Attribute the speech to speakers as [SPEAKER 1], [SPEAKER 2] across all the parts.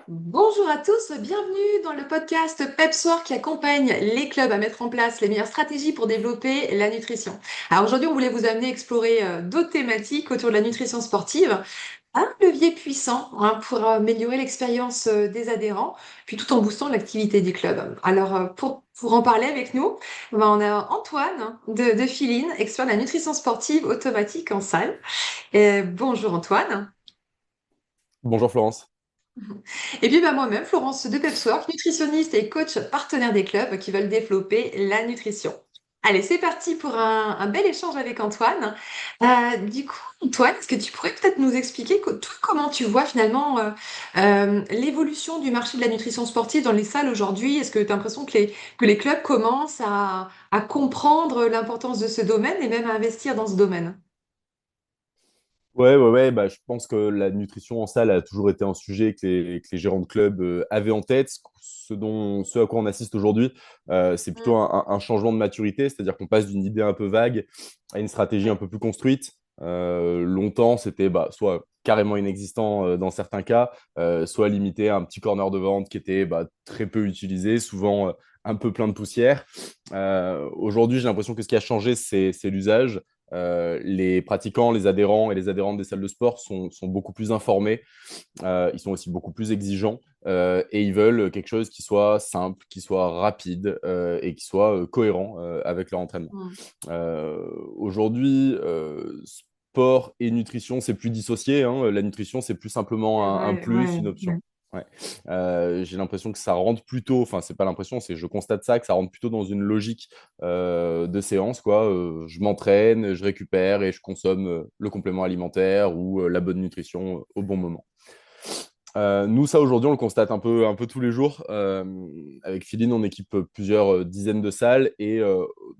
[SPEAKER 1] Bonjour à tous, bienvenue dans le podcast PepSoir qui accompagne les clubs à mettre en place les meilleures stratégies pour développer la nutrition. Alors aujourd'hui, on voulait vous amener à explorer d'autres thématiques autour de la nutrition sportive, un levier puissant pour améliorer l'expérience des adhérents, puis tout en boostant l'activité du club. Alors pour en parler avec nous, on a Antoine de Filine, expert de la nutrition sportive automatique en salle. Bonjour Antoine.
[SPEAKER 2] Bonjour Florence.
[SPEAKER 1] Et puis moi-même, Florence de Pepswork, nutritionniste et coach partenaire des clubs qui veulent développer la nutrition. Allez, c'est parti pour un bel échange avec Antoine. Du coup, Antoine, est-ce que tu pourrais peut-être nous expliquer toi, comment tu vois finalement l'évolution du marché de la nutrition sportive dans les salles aujourd'hui? Est-ce que tu as l'impression que les clubs commencent à comprendre l'importance de ce domaine et même à investir dans ce domaine?
[SPEAKER 2] Ouais, bah, je pense que la nutrition en salle a toujours été un sujet que les gérants de club avaient en tête. Ce à quoi on assiste aujourd'hui, c'est plutôt
[SPEAKER 1] Mm.
[SPEAKER 2] un changement de maturité, c'est-à-dire qu'on passe d'une idée un peu vague à une stratégie un
[SPEAKER 1] Ouais.
[SPEAKER 2] peu plus construite. Longtemps, c'était soit carrément inexistant dans certains cas, soit limité à un petit corner de vente qui était très peu utilisé, souvent un peu plein de poussière. Aujourd'hui, j'ai l'impression que ce qui a changé, c'est l'usage. Les pratiquants, les adhérents et les adhérentes des salles de sport sont beaucoup plus informés, ils sont aussi beaucoup plus exigeants et ils veulent quelque chose qui soit simple, qui soit rapide et qui soit cohérent avec leur entraînement.
[SPEAKER 1] Mm.
[SPEAKER 2] Aujourd'hui, sport et nutrition, c'est plus dissocié, hein. La nutrition, c'est plus
[SPEAKER 1] C'est
[SPEAKER 2] simplement un
[SPEAKER 1] vrai,
[SPEAKER 2] plus,
[SPEAKER 1] ouais.
[SPEAKER 2] une option.
[SPEAKER 1] Ouais.
[SPEAKER 2] Ouais. J'ai l'impression que ça rentre plutôt, enfin, c'est pas l'impression, c'est je constate ça, que ça rentre plutôt dans une logique de séance, quoi. Je m'entraîne, je récupère et je consomme le complément alimentaire ou la bonne nutrition au bon moment. Nous, ça aujourd'hui, on le constate un peu tous les jours. Avec Philine, on équipe plusieurs dizaines de salles et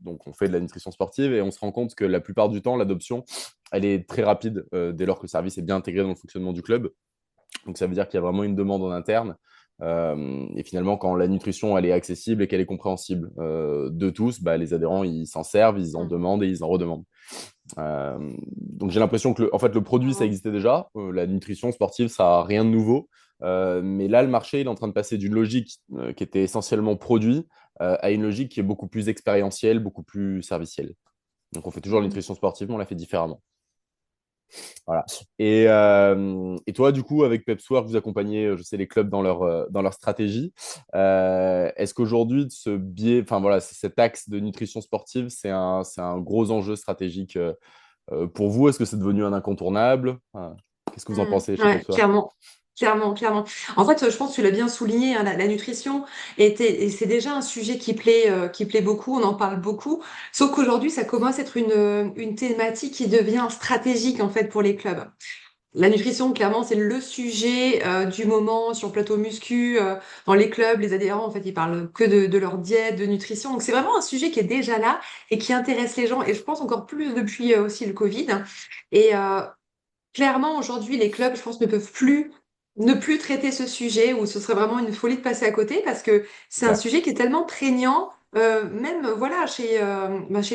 [SPEAKER 2] donc on fait de la nutrition sportive et on se rend compte que la plupart du temps, l'adoption, elle est très rapide dès lors que le service est bien intégré dans le fonctionnement du club. Donc ça veut dire qu'il y a vraiment une demande en interne. Et finalement, quand la nutrition elle est accessible et qu'elle est compréhensible de tous, les adhérents ils s'en servent, ils en
[SPEAKER 1] Mm.
[SPEAKER 2] demandent et ils en redemandent. Donc j'ai l'impression que en fait, le produit, ça
[SPEAKER 1] Clairement.
[SPEAKER 2] existait déjà. La nutrition sportive, ça n'a rien de nouveau. Mais là, le marché il est en train de passer d'une logique qui était essentiellement produit à une logique qui est beaucoup plus expérientielle, beaucoup plus servicielle. Donc on fait toujours la
[SPEAKER 1] Mm.
[SPEAKER 2] nutrition sportive, mais on la fait différemment. Voilà. Et toi, du coup, avec PepsWorks, vous accompagnez, je sais, les clubs dans leur stratégie. Est-ce qu'aujourd'hui, ce biais, enfin voilà, cet axe de nutrition sportive, c'est un gros enjeu stratégique pour vous? Est-ce que c'est devenu un incontournable? Qu'est-ce que vous en pensez chez
[SPEAKER 1] Ouais,
[SPEAKER 2] PepsWorks?
[SPEAKER 1] clairement. Clairement, clairement. En fait, je pense que tu l'as bien souligné, hein, la nutrition et c'est déjà un sujet qui plaît beaucoup, on en parle beaucoup. Sauf qu'aujourd'hui, ça commence à être une thématique qui devient stratégique, en fait, pour les clubs. La nutrition, clairement, c'est le sujet du moment sur le plateau muscu, dans les clubs, les adhérents, en fait, ils parlent que de leur diète, de nutrition. Donc, c'est vraiment un sujet qui est déjà là et qui intéresse les gens. Et je pense encore plus depuis aussi le Covid. Et clairement, aujourd'hui, les clubs, je pense, ne plus traiter ce sujet ou ce serait vraiment une folie de passer à côté parce que c'est un
[SPEAKER 2] Ouais.
[SPEAKER 1] sujet qui est tellement prégnant, même voilà, chez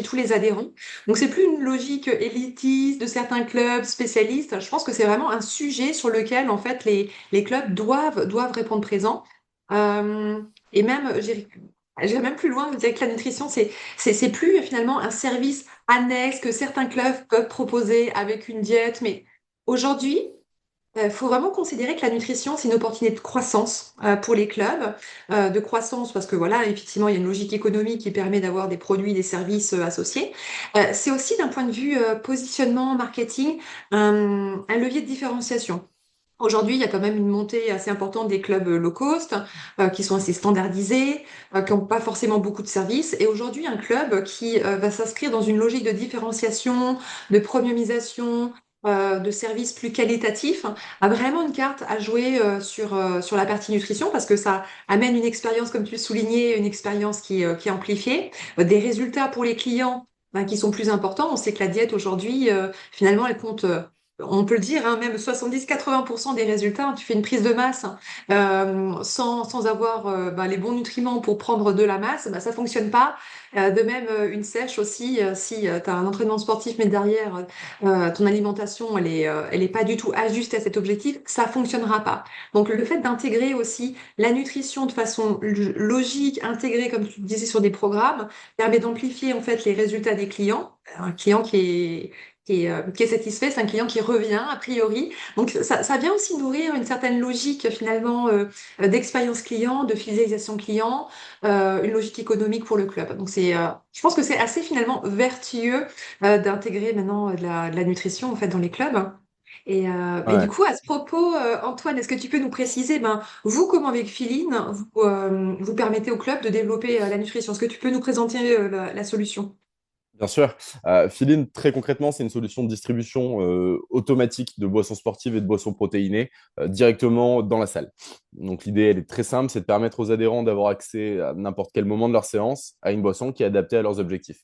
[SPEAKER 1] tous les adhérents. Donc, c'est plus une logique élitiste de certains clubs spécialistes. Je pense que c'est vraiment un sujet sur lequel, en fait, les clubs doivent répondre présent. Euh, et même, j'irais même plus loin, je dirais que la nutrition, c'est plus finalement un service annexe que certains clubs peuvent proposer avec une diète, mais aujourd'hui, il faut vraiment considérer que la nutrition, c'est une opportunité de croissance pour les clubs, de croissance parce que voilà, effectivement, il y a une logique économique qui permet d'avoir des produits, des services associés. C'est aussi d'un point de vue positionnement, marketing, un levier de différenciation. Aujourd'hui, il y a quand même une montée assez importante des clubs low cost, qui sont assez standardisés, qui n'ont pas forcément beaucoup de services. Et aujourd'hui, un club qui va s'inscrire dans une logique de différenciation, de premiumisation, de services plus qualitatifs, a vraiment une carte à jouer sur la partie nutrition parce que ça amène une expérience, comme tu le soulignais, une expérience qui est amplifiée, des résultats pour les clients qui sont plus importants. On sait que la diète aujourd'hui, finalement, elle compte. on peut le dire, hein, même 70-80% des résultats, hein, tu fais une prise de masse sans avoir les bons nutriments pour prendre de la masse, bah, ça fonctionne pas. De même, une sèche aussi, si tu as un entraînement sportif, mais derrière, ton alimentation, elle est pas du tout ajustée à cet objectif, ça fonctionnera pas. Donc, le fait d'intégrer aussi la nutrition de façon logique, intégrée, comme tu le disais, sur des programmes, permet d'amplifier en fait les résultats des clients. Un client qui est satisfait, c'est un client qui revient a priori. Donc ça vient aussi nourrir une certaine logique finalement d'expérience client, de fidélisation client, une logique économique pour le club. Donc je pense que c'est assez finalement vertueux d'intégrer maintenant de la nutrition en fait dans les clubs. Et du
[SPEAKER 2] Ouais.
[SPEAKER 1] coup, à ce propos, Antoine, est-ce que tu peux nous préciser, vous, comme avec Philine, vous permettez au club de développer la nutrition? Est-ce que tu peux nous présenter la solution?
[SPEAKER 2] Bien sûr. Feedin, très concrètement, c'est une solution de distribution automatique de boissons sportives et de boissons protéinées directement dans la salle. Donc l'idée, elle est très simple, c'est de permettre aux adhérents d'avoir accès à n'importe quel moment de leur séance à une boisson qui est adaptée à leurs objectifs.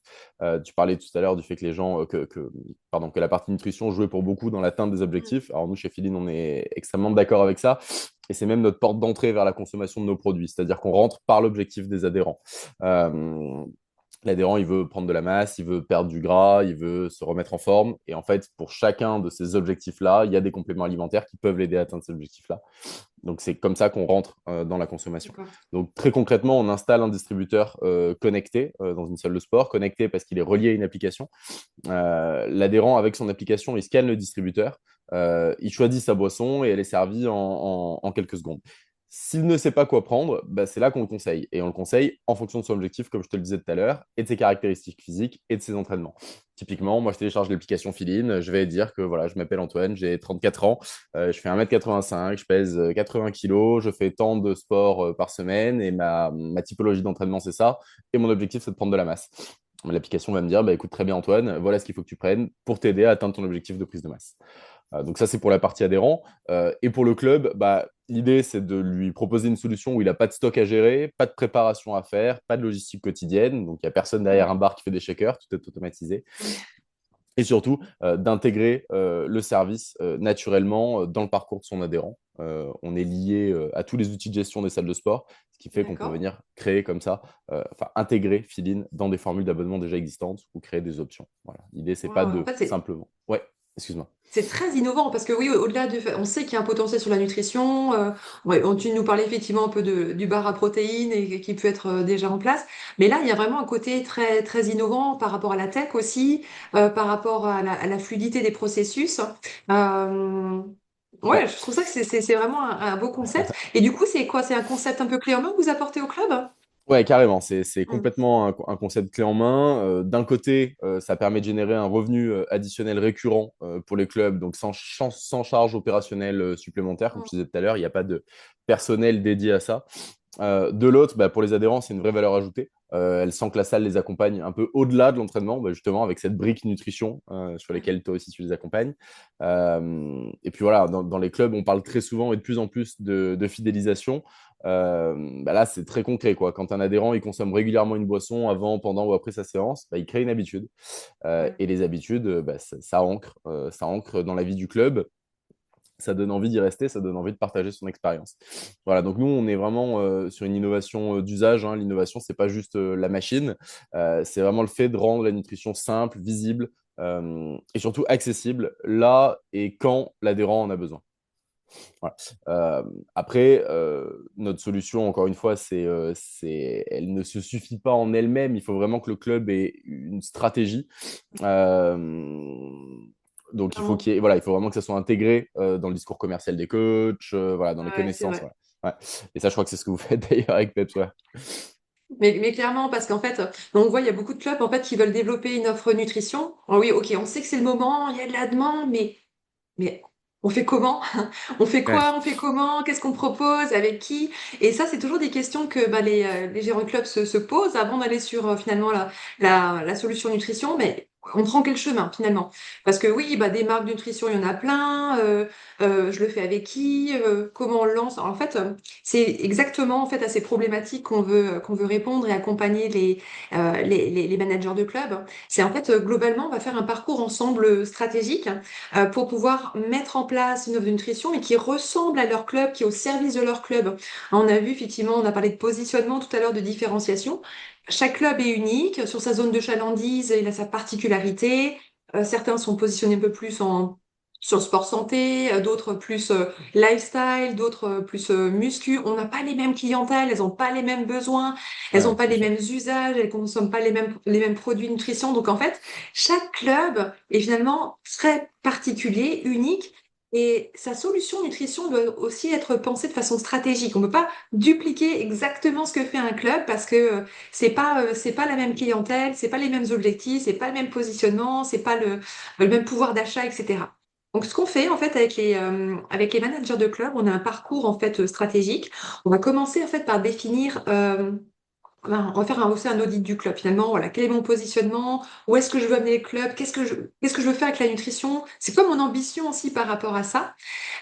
[SPEAKER 2] Tu parlais tout à l'heure du fait que les gens, pardon, que la partie nutrition jouait pour beaucoup dans l'atteinte des
[SPEAKER 1] Mm.
[SPEAKER 2] objectifs. Alors nous, chez Feedin, on est extrêmement d'accord avec ça. Et c'est même notre porte d'entrée vers la consommation de nos produits, c'est-à-dire qu'on rentre par l'objectif des adhérents. Euh, L'adhérent, il veut prendre de la masse, il veut perdre du gras, il veut se remettre en forme. Et en fait, pour chacun de ces objectifs-là, il y a des compléments alimentaires qui peuvent l'aider à atteindre ces objectifs-là. Donc, c'est comme ça qu'on rentre dans la consommation.
[SPEAKER 1] D'accord.
[SPEAKER 2] Donc, très concrètement, on installe un distributeur connecté dans une salle de sport, connecté parce qu'il est relié à une application. L'adhérent, avec son application, il scanne le distributeur, il choisit sa boisson et elle est servie en quelques secondes. S'il ne sait pas quoi prendre, bah, c'est là qu'on le conseille. Et on le conseille en fonction de son objectif, comme je te le disais tout à l'heure, et de ses caractéristiques physiques et de ses entraînements. Typiquement, moi, je télécharge l'application Feeling, je vais dire que voilà, je m'appelle Antoine, j'ai 34 ans, je fais 1m85, je pèse 80 kilos, je fais tant de sport par semaine et ma typologie d'entraînement, c'est ça. Et mon objectif, c'est de prendre de la masse. L'application va me dire, bah, écoute, très bien Antoine, voilà ce qu'il faut que tu prennes pour t'aider à atteindre ton objectif de prise de masse. Donc ça, c'est pour la partie adhérent. Et pour le club, bah, l'idée, c'est de lui proposer une solution où il n'a pas de stock à gérer, pas de préparation à faire, pas de logistique quotidienne. Donc il n'y a personne derrière un bar qui fait des shakers, tout est automatisé.
[SPEAKER 1] Ouais.
[SPEAKER 2] Et surtout, d'intégrer le service naturellement dans le parcours de son adhérent. On est lié à tous les outils de gestion des salles de sport, ce qui fait qu'on peut
[SPEAKER 1] D'accord.
[SPEAKER 2] venir créer comme ça, enfin intégrer Feeling dans des formules d'abonnement déjà existantes ou créer des options. Voilà. L'idée, c'est pas
[SPEAKER 1] Wow. En
[SPEAKER 2] de
[SPEAKER 1] fait,
[SPEAKER 2] simplement. Ouais, excuse-moi.
[SPEAKER 1] c'est très innovant parce que oui, au-delà on sait qu'il y a un potentiel sur la nutrition. Ouais, tu nous parlais effectivement un peu du bar à protéines et qui peut être déjà en place. Mais là, il y a vraiment un côté très, très innovant par rapport à la tech aussi, par rapport à la fluidité des processus. Euh,
[SPEAKER 2] Ouais.
[SPEAKER 1] ouais, je trouve ça que c'est vraiment un beau concept. Et du coup, c'est quoi? C'est un concept un peu clé en main que vous apportez au club?
[SPEAKER 2] Ouais, carrément. C'est
[SPEAKER 1] Mm.
[SPEAKER 2] complètement un concept clé en main. D'un côté, ça permet de générer un revenu additionnel récurrent pour les clubs, donc sans charge opérationnelle supplémentaire. Comme je disais tout à l'heure, il n'y a pas de personnel dédié à ça. De l'autre, bah, pour les adhérents, c'est une vraie valeur ajoutée. Elle sent que la salle les accompagne un peu au-delà de l'entraînement, bah, justement avec cette brique nutrition sur
[SPEAKER 1] Mm.
[SPEAKER 2] lesquelles toi aussi tu les accompagnes. Et puis voilà, dans les clubs, on parle très souvent et de plus en plus de fidélisation. Bah là, c'est très concret, quoi. Quand un adhérent il consomme régulièrement une boisson avant, pendant ou après sa séance, bah, il crée une habitude.
[SPEAKER 1] Ouais.
[SPEAKER 2] Et les habitudes, bah, ça ancre dans la vie du club, ça donne envie d'y rester, ça donne envie de partager son expérience. Voilà, donc nous, on est vraiment sur une innovation d'usage, hein. L'innovation, c'est pas juste la machine, c'est vraiment le fait de rendre la nutrition simple, visible et surtout accessible là et quand l'adhérent en a besoin. Voilà. Après, notre solution, encore une fois, elle ne se suffit pas en elle-même. Il faut vraiment que le club ait une stratégie. Euh, donc,
[SPEAKER 1] Clairement.
[SPEAKER 2] voilà, il faut vraiment que ça soit intégré dans le discours commercial des coachs, voilà, dans les
[SPEAKER 1] Ouais, c'est
[SPEAKER 2] connaissances.
[SPEAKER 1] vrai.
[SPEAKER 2] Voilà. Ouais. Et ça, je crois que c'est ce que vous faites d'ailleurs avec Peps. Ouais.
[SPEAKER 1] Mais clairement, parce qu'en fait, on voit, il y a beaucoup de clubs en fait qui veulent développer une offre nutrition. Alors oui, ok, on sait que c'est le moment, il y a de la demande, mais on fait comment? On fait
[SPEAKER 2] Ouais.
[SPEAKER 1] quoi? On fait comment? Qu'est-ce qu'on propose? Avec qui? Et ça, c'est toujours des questions que les gérants de clubs se posent avant d'aller sur finalement la solution nutrition. Mais on prend quel chemin finalement? Parce que oui, bah, des marques de nutrition, il y en a plein. Je le fais avec qui? Comment on le lance? En fait, c'est exactement en fait à ces problématiques qu'on veut répondre et accompagner les managers de club. C'est en fait globalement, on va faire un parcours ensemble stratégique pour pouvoir mettre en place une offre de nutrition mais qui ressemble à leur club, qui est au service de leur club. On a vu effectivement, on a parlé de positionnement tout à l'heure, de différenciation. Chaque club est unique sur sa zone de chalandise, il a sa particularité. Certains sont positionnés un peu plus sur le sport santé, d'autres plus lifestyle, d'autres plus muscu. On n'a pas les mêmes clientèles, elles n'ont pas les mêmes besoins, elles n'ont
[SPEAKER 2] Ouais,
[SPEAKER 1] pas
[SPEAKER 2] c'est
[SPEAKER 1] les
[SPEAKER 2] sûr.
[SPEAKER 1] mêmes usages, elles consomment pas les mêmes produits de nutrition. Donc en fait, chaque club est finalement très particulier, unique. Et sa solution nutrition doit aussi être pensée de façon stratégique. On ne peut pas dupliquer exactement ce que fait un club parce que c'est pas la même clientèle, c'est pas les mêmes objectifs, c'est pas le même positionnement, c'est pas le même pouvoir d'achat, etc. Donc, ce qu'on fait en fait avec les managers de club, on a un parcours en fait stratégique. On va commencer en fait par définir on va faire aussi un audit du club finalement. Voilà, quel est mon positionnement? Où est-ce que je veux amener le club? Qu'est-ce que je veux faire avec la nutrition? C'est quoi mon ambition aussi par rapport à ça?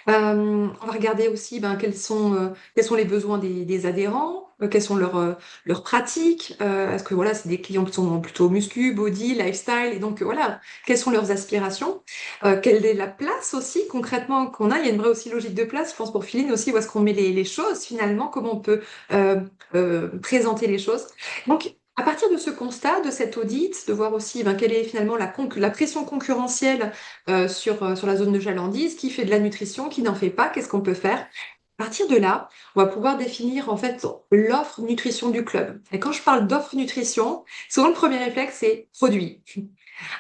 [SPEAKER 1] On va regarder aussi ben, quels sont les besoins des adhérents, quelles sont leurs pratiques. Est-ce que voilà, c'est des clients qui sont plutôt muscu, body, lifestyle, et donc voilà, quelles sont leurs aspirations? Quelle est la place aussi concrètement qu'on a? Il y a une vraie aussi logique de place, je pense pour Philine aussi, où est-ce qu'on met les choses finalement, comment on peut euh, présenter les choses. Donc à partir de ce constat, de cet audit, de voir aussi ben, quelle est finalement la pression concurrentielle sur la zone de chalandise, qui fait de la nutrition, qui n'en fait pas, qu'est-ce qu'on peut faire? À partir de là, on va pouvoir définir en fait l'offre nutrition du club. Et quand je parle d'offre nutrition, souvent le premier réflexe c'est produit.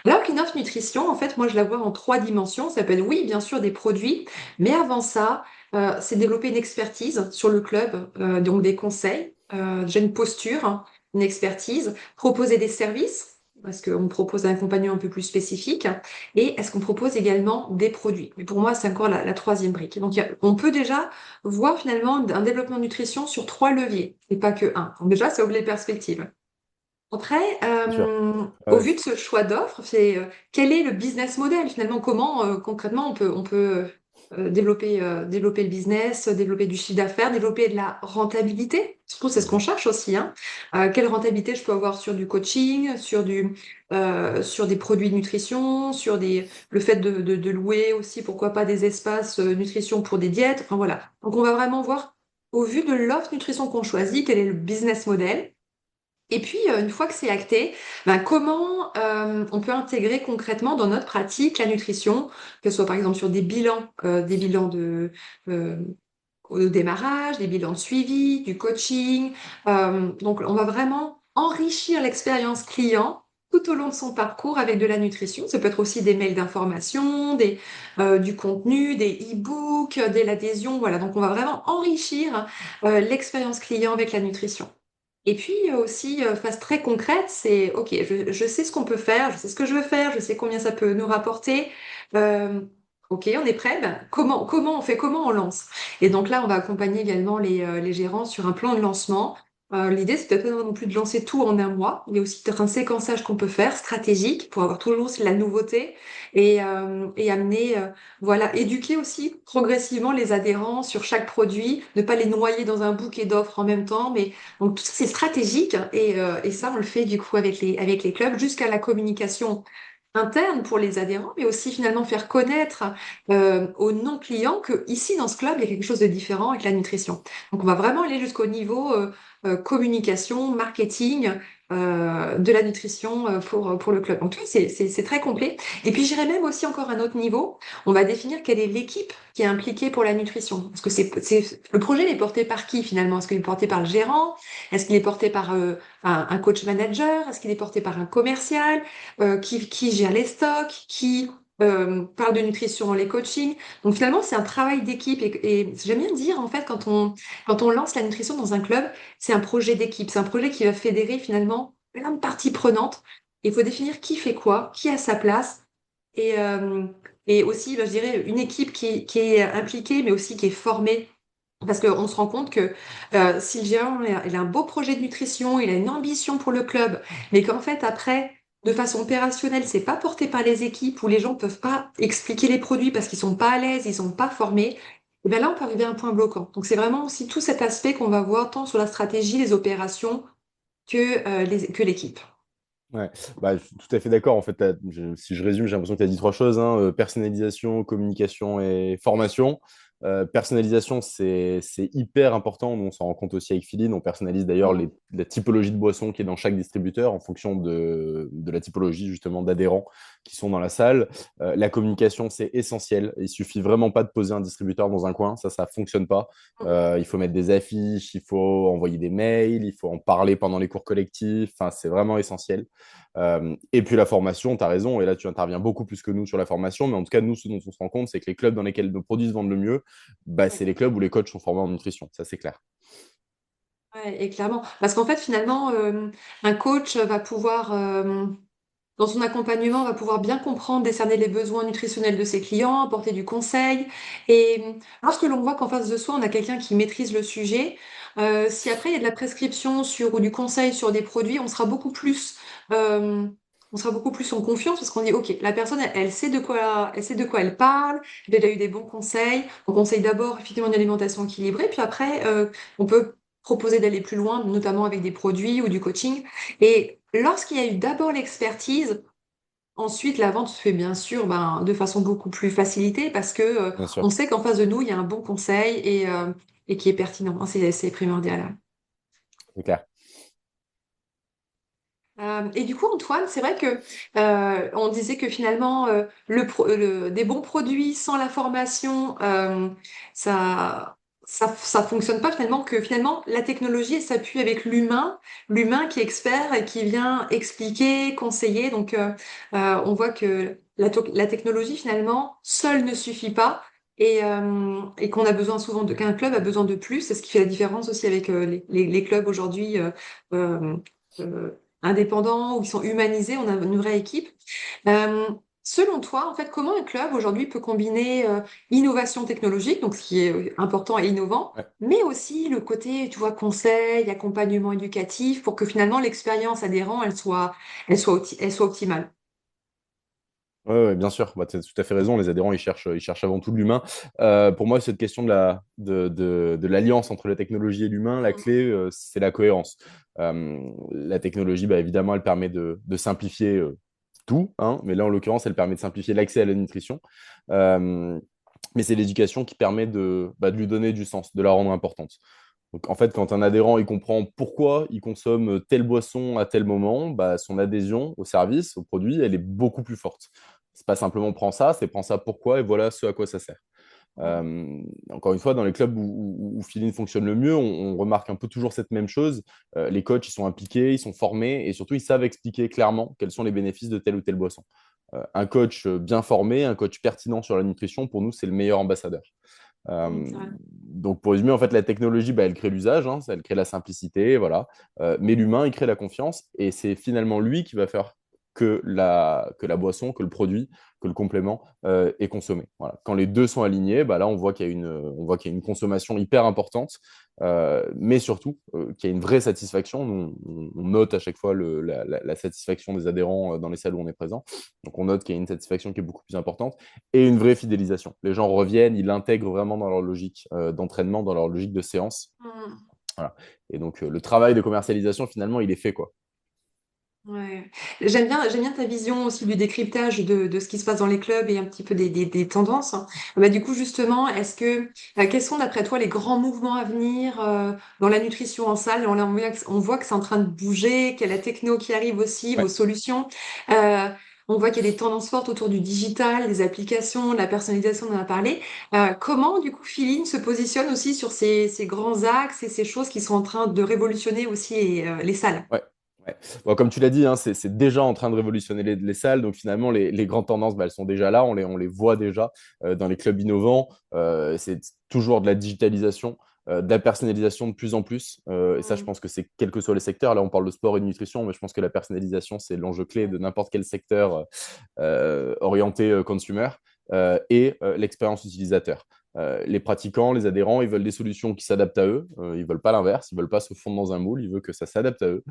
[SPEAKER 1] Alors qu'une offre nutrition, en fait, moi je la vois en trois dimensions. Ça peut être oui, bien sûr, des produits, mais avant ça, c'est développer une expertise sur le club, donc des conseils, déjà une posture, hein, une expertise, proposer des services. Est-ce qu'on propose un accompagnement un peu plus spécifique? Et est-ce qu'on propose également des produits? Mais pour moi, c'est encore la troisième brique. Donc, on peut déjà voir finalement un développement de nutrition sur trois leviers, et pas que un. Donc déjà, ça ouvre les perspectives. Après,
[SPEAKER 2] C'est sûr.
[SPEAKER 1] au
[SPEAKER 2] Ouais,
[SPEAKER 1] vu de ce choix d'offre, c'est quel est le business model finalement? Comment concrètement on peut développer le business, développer du chiffre d'affaires, développer de la rentabilité? Surtout, c'est ce qu'on
[SPEAKER 2] mhm.
[SPEAKER 1] cherche aussi, hein. Quelle rentabilité je peux avoir sur du coaching, sur des produits de nutrition, le fait de louer aussi, pourquoi pas des espaces nutrition pour des diètes. Enfin voilà. Donc on va vraiment voir au vu de l'offre nutrition qu'on choisit, quel est le business model. Et puis, une fois que c'est acté, ben, comment on peut intégrer concrètement dans notre pratique la nutrition, que ce soit par exemple sur des bilans euh, au démarrage, des bilans de suivi, du coaching. Donc, on va vraiment enrichir l'expérience client tout au long de son parcours avec de la nutrition. Ça peut être aussi des mails d'information, du contenu, des e-books, de l'adhésion. Voilà, donc on va vraiment enrichir l'expérience client avec la nutrition. Et puis aussi, phase très concrète, c'est OK, je sais ce qu'on peut faire, je sais ce que je veux faire, je sais combien ça peut nous rapporter. Euh, OK, on est prêt. Ben, comment on fait, comment on lance? Et donc là, on va accompagner également les gérants sur un plan de lancement. L'idée, c'est peut-être pas non plus de lancer tout en un mois. Il y a aussi peut-être un séquençage qu'on peut faire, stratégique, pour avoir toujours la nouveauté et amener, voilà, éduquer aussi progressivement les adhérents sur chaque produit, ne pas les noyer dans un bouquet d'offres en même temps, mais donc tout ça, c'est stratégique et ça, on le fait du coup avec les clubs jusqu'à la communication interne pour les adhérents, mais aussi finalement faire connaître aux non-clients que ici, dans ce club, il y a quelque chose de différent avec la nutrition. Donc on va vraiment aller jusqu'au niveau communication, marketing de la nutrition pour le club. Donc tu vois, c'est très complet. Et puis j'irais même aussi encore un autre niveau. On va définir quelle est l'équipe qui est impliquée pour la nutrition. Parce que le projet il est porté par qui finalement? Est-ce qu'il est porté par le gérant? Est-ce qu'il est porté par un coach manager? Est-ce qu'il est porté par un commercial? Qui gère les stocks? Qui parle de nutrition dans les coachings? Donc finalement, c'est un travail d'équipe. Et j'aime bien dire, en fait, quand on lance la nutrition dans un club, c'est un projet d'équipe. C'est un projet qui va fédérer finalement plein de parties prenantes. Il faut définir qui fait quoi, qui a sa place. Et, euh, et aussi, ben, je dirais, une équipe qui est impliquée, mais aussi qui est formée. Parce qu'on se rend compte que si le gérant il a un beau projet de nutrition, il a une ambition pour le club, mais qu'en fait, après, de façon opérationnelle, c'est pas porté par les équipes, où les gens peuvent pas expliquer les produits parce qu'ils sont pas à l'aise, ils sont pas formés, et bien là, on peut arriver à un point bloquant. Donc, c'est vraiment aussi tout cet aspect qu'on va voir tant sur la stratégie, les opérations que l'équipe.
[SPEAKER 2] Ouais, bah, je suis tout à fait d'accord. En fait, si je résume, j'ai l'impression que tu as dit trois choses, hein, personnalisation, communication et formation. Personnalisation, c'est hyper important. Nous, on s'en rend compte aussi avec Philine. On personnalise d'ailleurs
[SPEAKER 1] Mm.
[SPEAKER 2] la typologie de boisson qui est dans chaque distributeur en fonction de la typologie justement d'adhérents qui sont dans la salle. La communication, c'est essentiel. Il suffit vraiment pas de poser un distributeur dans un coin. Ça fonctionne pas. Il faut mettre des affiches, il faut envoyer des mails, il faut en parler pendant les cours collectifs. Enfin, c'est vraiment essentiel. Et puis la formation, tu as raison, et là tu interviens beaucoup plus que nous sur la formation, mais en tout cas, nous, ce dont on se rend compte, c'est que les clubs dans lesquels nos produits se vendent le mieux, bah, c'est les clubs où les coachs sont formés en nutrition, ça c'est clair.
[SPEAKER 1] Ouais, et clairement, parce qu'en fait, finalement, un coach va pouvoir, dans son accompagnement, va pouvoir bien comprendre, décerner les besoins nutritionnels de ses clients, apporter du conseil. Et lorsque l'on voit qu'en face de soi, on a quelqu'un qui maîtrise le sujet, si après il y a de la prescription sur, ou du conseil sur des produits, euh, on sera beaucoup plus en confiance parce qu'on dit, OK, la personne, elle sait de quoi elle parle, elle a eu des bons conseils. On conseille d'abord effectivement une alimentation équilibrée, puis après, on peut proposer d'aller plus loin, notamment avec des produits ou du coaching. Et lorsqu'il y a eu d'abord l'expertise, ensuite la vente se fait bien sûr de façon beaucoup plus facilitée parce que
[SPEAKER 2] Bien
[SPEAKER 1] on
[SPEAKER 2] sûr,
[SPEAKER 1] sait qu'en face de nous, il y a un bon conseil et qui est pertinent. Hein, c'est primordial.
[SPEAKER 2] c'est clair.
[SPEAKER 1] Et du coup, Antoine, c'est vrai que on disait que finalement, des bons produits sans la formation, ça, ça fonctionne pas finalement. Que finalement, la technologie elle s'appuie avec l'humain qui est expert et qui vient expliquer, conseiller. Donc, on voit que la technologie finalement seule ne suffit pas. Et qu'on a besoin souvent qu'un club a besoin de plus. C'est ce qui fait la différence aussi avec les clubs aujourd'hui. Euh, euh, Indépendants ou qui sont humanisés, on a une vraie équipe. Euh, Selon toi, en fait, comment un club aujourd'hui peut combiner innovation technologique, donc ce qui est important et innovant,
[SPEAKER 2] Ouais.
[SPEAKER 1] mais aussi le côté, tu vois, conseil, accompagnement éducatif, pour que finalement l'expérience adhérent, elle soit optimale.
[SPEAKER 2] Ouais, ouais, bien sûr, bah, tu as tout à fait raison. Les adhérents, ils cherchent avant tout de l'humain. Pour moi, cette question de l'alliance entre la technologie et l'humain, la
[SPEAKER 1] Mm.
[SPEAKER 2] clé, c'est la cohérence. La technologie, bah, évidemment, elle permet de simplifier tout, hein, mais là, en l'occurrence, elle permet de simplifier l'accès à la nutrition. Euh, mais c'est l'éducation qui permet de lui donner du sens, de la rendre importante. Donc, en fait, quand un adhérent il comprend pourquoi il consomme telle boisson à tel moment, bah, son adhésion au service, au produit, elle est beaucoup plus forte. C'est pas simplement prends ça, c'est prends ça pourquoi et voilà ce à quoi ça sert.
[SPEAKER 1] Mm.
[SPEAKER 2] Encore une fois, dans les clubs où Feeling fonctionne le mieux, on remarque un peu toujours cette même chose. Les coachs, ils sont impliqués, ils sont formés et surtout, ils savent expliquer clairement quels sont les bénéfices de telle ou telle boisson. Un coach bien formé, un coach pertinent sur la nutrition, pour nous, c'est le meilleur ambassadeur.
[SPEAKER 1] Mm,
[SPEAKER 2] Euh,
[SPEAKER 1] c'est vrai.
[SPEAKER 2] donc, pour résumer, en fait, la technologie, bah, elle crée l'usage, hein, elle crée la simplicité, voilà. Mais l'humain, il crée la confiance et c'est finalement lui qui va faire que la boisson, que le produit, que le complément est consommé. Voilà. Quand les deux sont alignés, bah, là, on voit qu'il y a une consommation hyper importante, mais surtout qu'il y a une vraie satisfaction. On note à chaque fois la satisfaction des adhérents dans les salles où on est présent. Donc, on note qu'il y a une satisfaction qui est beaucoup plus importante et une vraie fidélisation. Les gens reviennent, ils l'intègrent vraiment dans leur logique d'entraînement, dans leur logique de séance.
[SPEAKER 1] Mm.
[SPEAKER 2] Voilà. Et donc, le travail de commercialisation, finalement, il est fait, quoi.
[SPEAKER 1] Ouais. J'aime bien ta vision aussi du décryptage de ce qui se passe dans les clubs et un petit peu des tendances. Bah, du coup, justement, quels sont d'après toi les grands mouvements à venir dans la nutrition en salle? On voit que c'est en train de bouger, qu'il y a la techno qui arrive aussi, vos
[SPEAKER 2] Ouais.
[SPEAKER 1] solutions. Euh, on voit qu'il y a des tendances fortes autour du digital, des applications, de la personnalisation, on en a parlé. Comment, du coup, Philine se positionne aussi sur ces grands axes et ces choses qui sont en train de révolutionner aussi les salles?
[SPEAKER 2] Ouais. Ouais. Bon, comme tu l'as dit, hein, c'est déjà en train de révolutionner les salles. Donc finalement, les grandes tendances, bah, elles sont déjà là. On les voit déjà dans les clubs innovants. C'est toujours de la digitalisation, de la personnalisation de plus en plus. Et ça, je pense que c'est quels que soient les secteurs. Là, on parle de sport et de nutrition, mais je pense que la personnalisation, c'est l'enjeu clé de n'importe quel secteur orienté consumer et l'expérience utilisateur. Les pratiquants, les adhérents, ils veulent des solutions qui s'adaptent à eux. Ils veulent pas l'inverse. Ils veulent pas se fondre dans un moule. Ils veulent que ça s'adapte à eux.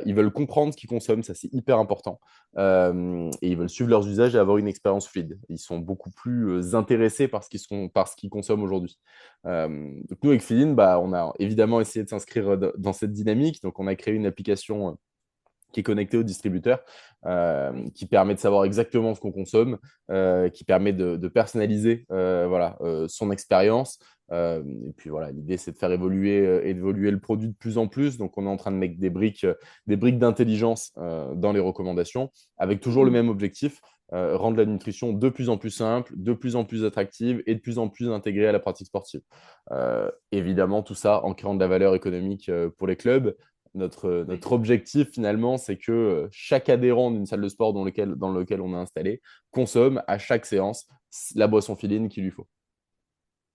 [SPEAKER 2] Ils veulent comprendre ce qu'ils consomment. Ça, c'est hyper important. Et ils veulent suivre leurs usages et avoir une expérience fluide. Ils sont beaucoup plus intéressés par ce qu'ils consomment aujourd'hui. Donc nous, avec Feeling, bah, on a évidemment essayé de s'inscrire dans cette dynamique. Donc, on a créé une application qui est connectée au distributeur, qui permet de savoir exactement ce qu'on consomme, qui permet de personnaliser voilà, son expérience. Et puis voilà, l'idée, c'est de faire évoluer le produit de plus en plus. Donc, on est en train de mettre des briques d'intelligence dans les recommandations, avec toujours le même objectif, rendre la nutrition de plus en plus simple, de plus en plus attractive et de plus en plus intégrée à la pratique sportive. Évidemment, tout ça en créant de la valeur économique pour les clubs. Notre objectif, finalement, c'est que chaque adhérent d'une salle de sport dans lequel on est installé consomme à chaque séance la boisson filine qu'il lui faut.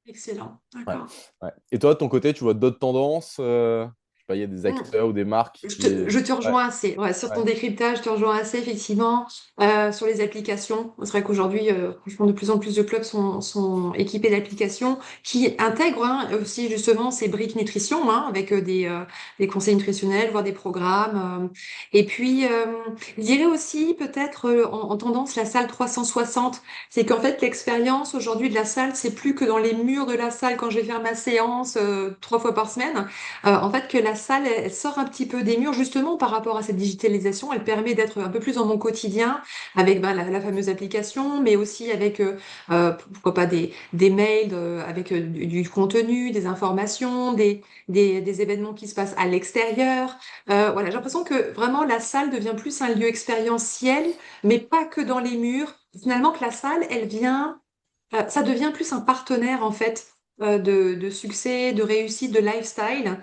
[SPEAKER 1] Excellent,
[SPEAKER 2] Ouais,
[SPEAKER 1] d'accord.
[SPEAKER 2] ouais. Et toi, de ton côté, tu vois d'autres tendances je sais pas, il y a des
[SPEAKER 1] Mm.
[SPEAKER 2] acteurs ou des marques qui...
[SPEAKER 1] Je te
[SPEAKER 2] Ouais,
[SPEAKER 1] rejoins assez. Ouais, sur ton
[SPEAKER 2] ouais,
[SPEAKER 1] décryptage, je te rejoins assez, effectivement. Sur les applications, c'est vrai qu'aujourd'hui, franchement, de plus en plus de clubs sont équipés d'applications qui intègrent aussi justement ces briques nutrition, avec des conseils nutritionnels, voire des programmes. Et puis, je dirais aussi peut-être en tendance la salle 360. C'est qu'en fait, l'expérience aujourd'hui de la salle, c'est plus que dans les murs de la salle quand je vais faire ma séance 3 fois par semaine. En fait, que la salle, elle sort un petit peu des murs, justement, par rapport à cette digitalisation. Elle permet d'être un peu plus dans mon quotidien, avec la fameuse application, mais aussi avec, pourquoi pas, des mails avec du contenu, des informations, des événements qui se passent à l'extérieur. Voilà, j'ai l'impression que vraiment la salle devient plus un lieu expérientiel, mais pas que dans les murs. Finalement, que la salle, ça devient plus un partenaire en fait de succès, de réussite, de lifestyle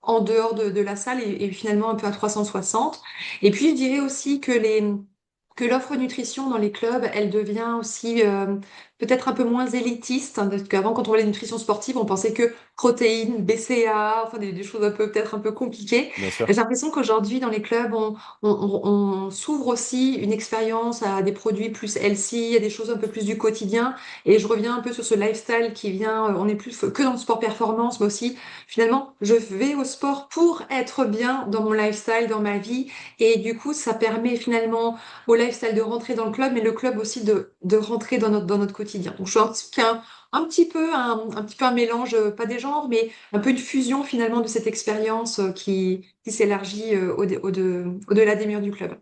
[SPEAKER 1] en dehors de la salle et finalement un peu à 360. Et puis je dirais aussi que l'offre nutrition dans les clubs, elle devient aussi peut-être un peu moins élitiste, parce qu'avant quand on parlait de nutrition sportive, on pensait que protéines, BCA, enfin des choses un peu peut-être un peu compliquées.
[SPEAKER 2] bien
[SPEAKER 1] J'ai
[SPEAKER 2] sûr.
[SPEAKER 1] l'impression qu'aujourd'hui dans les clubs, on s'ouvre aussi une expérience à des produits plus healthy, à des choses un peu plus du quotidien. Et je reviens un peu sur ce lifestyle qui vient, on n'est plus que dans le sport performance, mais aussi finalement, je vais au sport pour être bien dans mon lifestyle, dans ma vie. Et du coup, ça permet finalement au lifestyle de rentrer dans le club, mais le club aussi de rentrer dans notre quotidien. Donc, je suis un petit peu un mélange, pas des genres, mais un peu une fusion finalement de cette expérience qui s'élargit au-delà des murs du club.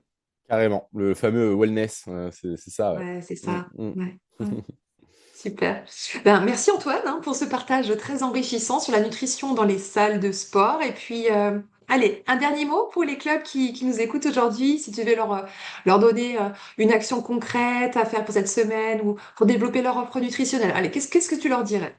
[SPEAKER 2] Carrément. Le fameux wellness, c'est ça, ouais.
[SPEAKER 1] Ouais, c'est
[SPEAKER 2] Mm,
[SPEAKER 1] ça.
[SPEAKER 2] mm.
[SPEAKER 1] Ouais, ouais. Super. Ben, merci Antoine pour ce partage très enrichissant sur la nutrition dans les salles de sport. Et puis, allez, un dernier mot pour les clubs qui nous écoutent aujourd'hui, si tu veux leur donner une action concrète à faire pour cette semaine ou pour développer leur offre nutritionnelle. Allez, qu'est-ce que tu leur dirais?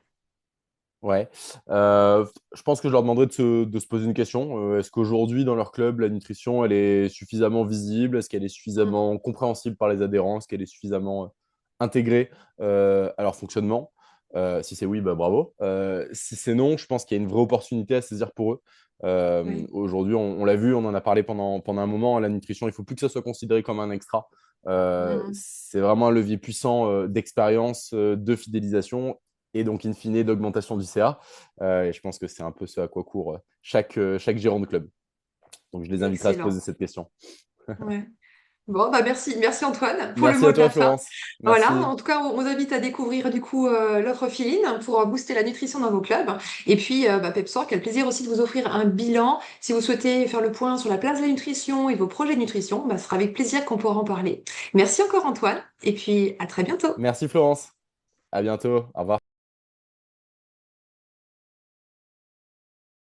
[SPEAKER 2] Ouais. Je pense que je leur demanderais de se poser une question. Est-ce qu'aujourd'hui, dans leur club, la nutrition, elle est suffisamment visible? Est-ce qu'elle est
[SPEAKER 1] Mm.
[SPEAKER 2] suffisamment compréhensible par les adhérents? Est-ce qu'elle est suffisamment intégrée à leur fonctionnement? Si c'est oui, bah, bravo. Si c'est non, je pense qu'il y a une vraie opportunité à saisir pour eux.
[SPEAKER 1] Oui.
[SPEAKER 2] Aujourd'hui, on l'a vu, on en a parlé pendant un moment. La nutrition, il ne faut plus que ça soit considéré comme un extra.
[SPEAKER 1] Mm.
[SPEAKER 2] C'est vraiment un levier puissant d'expérience, de fidélisation et donc, in fine, d'augmentation du CA. Et je pense que c'est un peu ce à quoi court chaque gérant de club. Donc, je les inviterai à se poser
[SPEAKER 1] Excellent.
[SPEAKER 2] cette question.
[SPEAKER 1] Ouais. Bon, bah merci Antoine pour le
[SPEAKER 2] Merci
[SPEAKER 1] mot
[SPEAKER 2] à
[SPEAKER 1] de la
[SPEAKER 2] toi,
[SPEAKER 1] fin.
[SPEAKER 2] Florence.
[SPEAKER 1] Voilà,
[SPEAKER 2] Merci.
[SPEAKER 1] en tout cas, on vous invite à découvrir du coup l'offre Filine pour booster la nutrition dans vos clubs. Et puis, Pepsor, quel plaisir aussi de vous offrir un bilan. Si vous souhaitez faire le point sur la place de la nutrition et vos projets de nutrition, bah, ce sera avec plaisir qu'on pourra en parler. Merci encore Antoine, et puis à très bientôt.
[SPEAKER 2] Merci, Florence. À bientôt. Au revoir.